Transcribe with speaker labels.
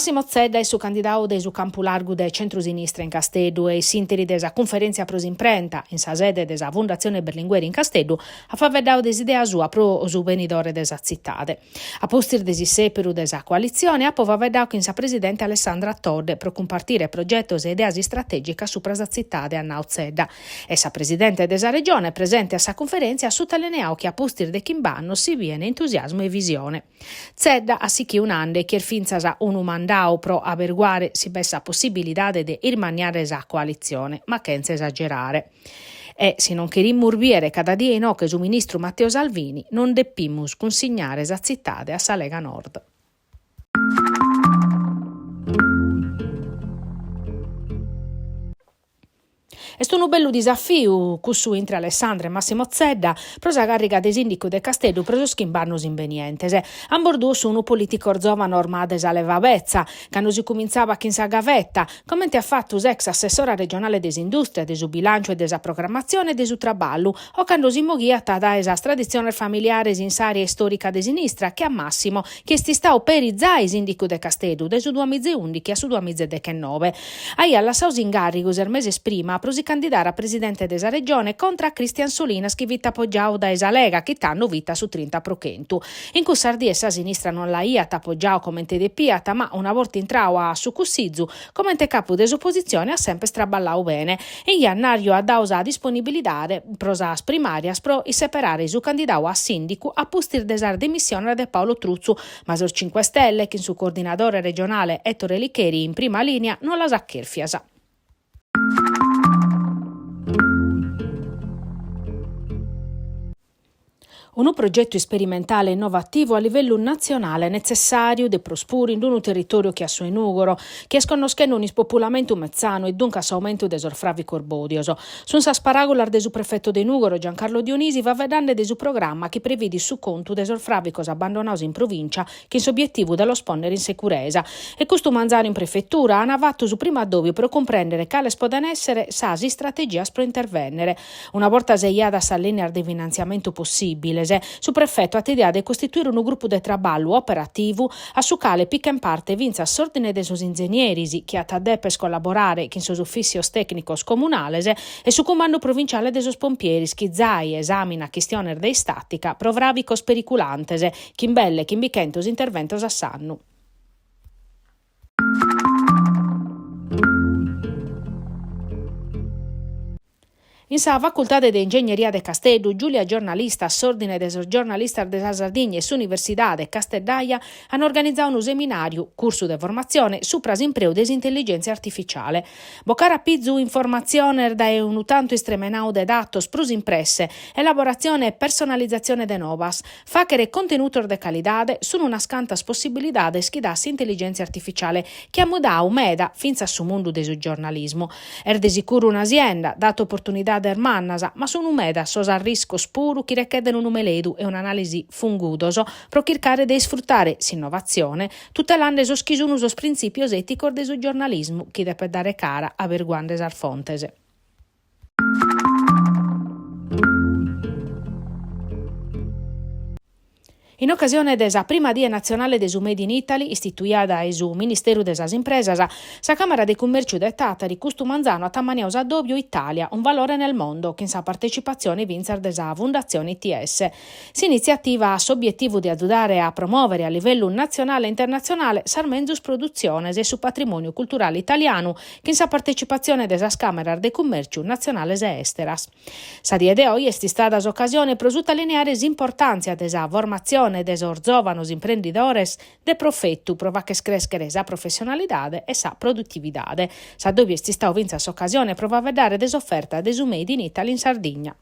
Speaker 1: Massimo Zedda è su candidato de su campo largo de centro-sinistra in Casteddu e sinteri desa conferenza pros imprenta in sa sede desa Fondazione Berlinguer in Casteddu a favvedao desidea sua pro su venidore desa zittade. A postir desi seperu desa coalizione a favvedao che in sa presidente Alessandra Todde pro compartire progettos e ideas strategica su prasa zittade a Nau Zedda. E sa presidente desa regione presente a sa conferenza a sottolineau che a postir de Kimbanno si viene entusiasmo e visione. Zedda a sicchi un ande che finza un mandao pro averguare si bessa possibilità de irmaniare esa coalizione, ma senza esagerare. E se non che rimmurbiere cada die no che su ministro Matteo Salvini non deppimus consignare esa zittade a sa Lega Nord. Est un bello disafio cussu intre Alessandra e Massimo Zedda pro sa carriga de sindico de Casteddu pro sos chimbannos invenientes. Ambordù sono politico giovane ormai sa levavezza, quando si cominciava in sa gavetta, come ha fatto ex assessora regionale des industrie, de su bilancio e desa programmazione e de su traballo, o quando si moghiata da esa tradizione familiare in s'area storica de sinistra, che a Massimo che sti stau perizzai sindico de Casteddu de su 2011 a su 2019. Ai alla Sausingarrigus il mese prima pro si candidare a presidente desa regione contra Cristian Solinas che vita appoggiao da esa Lega che t'hanno vita su 30 prochentu. In cui Sardia essa sinistra non la iata appoggiao come te depiata, ma una volta intrao a su Cussizzu come te capo desopposizione ha sempre straballau bene. E Iannario ha dausa disponibilità prosas primarias pro i separare su candidato a sindico a postir desar demissione de Paolo Truzzu, ma sul 5 Stelle che in su coordinatore regionale Ettore Licheri in prima linea non la sa cherfiasa. Un progetto sperimentale innovativo a livello nazionale necessario de prospuri in un territorio che ha suo inugoro, che sconoscendo un ispopolamento mezzano e dunque aumento de sorfravi corbodioso. Sun sa sparagolar de su prefetto de Nugoro Giancarlo Dionisi va vedande de su programma che prevede su conto de sorfravicos abbandonados in provincia che in obiettivo dello sponnere in sicurezza. E questo manzano in prefettura ha navato su prima dovio per comprendere quale poden essere sasi strategia per intervenire. Una volta seiada sa linea di finanziamento possibile, su prefetto ha idea di costituire un gruppo di traballo operativo a su quale picca in parte vinza s'ordine dei sus ingegneri che ha tadepes collaborare con sus ufficios tecnicos comunales e su comando provinciale dei sus pompieri schizzai esamina questione dei statica provravicos periculantes chimbelle chimbichentos interventos a sannu. In sa facoltà di ingegneria de Casteddu, Giulia giornalista, s'ordine des giornalistas de Sardegna e s'Università de Casteddaia hanno organizzato un seminario, corso de formazione, su prasimpreu des intelligenza artificiale. Bocara pizzu informazione da un tanto estremenau de datos prus impresse, elaborazione e personalizzazione de novas, facere contenuto de calidade sono una scantas possibilidades che dassi intelligenza artificiale che ha mudau meda finza su mondo del giornalismo. De sicuro un'azienda, dato opportunità der mannasa, ma sono umeda sos a risco spuru chi richiede un numeledu e un'analisi fungudoso pro cercare di sfruttare s'innovazione, tutelando sos chi sono sos principios eticos del giornalismo chi deve dare cara a verguandes ar fontese. In occasione desa prima dia nazionale de su Made in Italy, istituita da su Ministero de sas Impresas, sa Camera de Commercio de Tatari custumanzano a tammaniaus a doppio Italia, un valore nel mondo, che in sa partecipazione vinzer de sa Fondazione ITS. S'iniziativa ha s'obiettivo di aiutare a promuovere a livello nazionale e internazionale sarmenzus produziones e su patrimonio culturale italiano, che in sa partecipazione de sas Camera de Commercio nazionales e esteras. Sa die de oggi è stata occasione pro sottolineare l'importanza de sa formazione de sos giovanos imprenditores de profettu prova che crescere sa professionalidade e sa produttividade. Sa dove sti stau vinza s'occasione prova a vedere des offerta de su Made in Italy in Sardegna.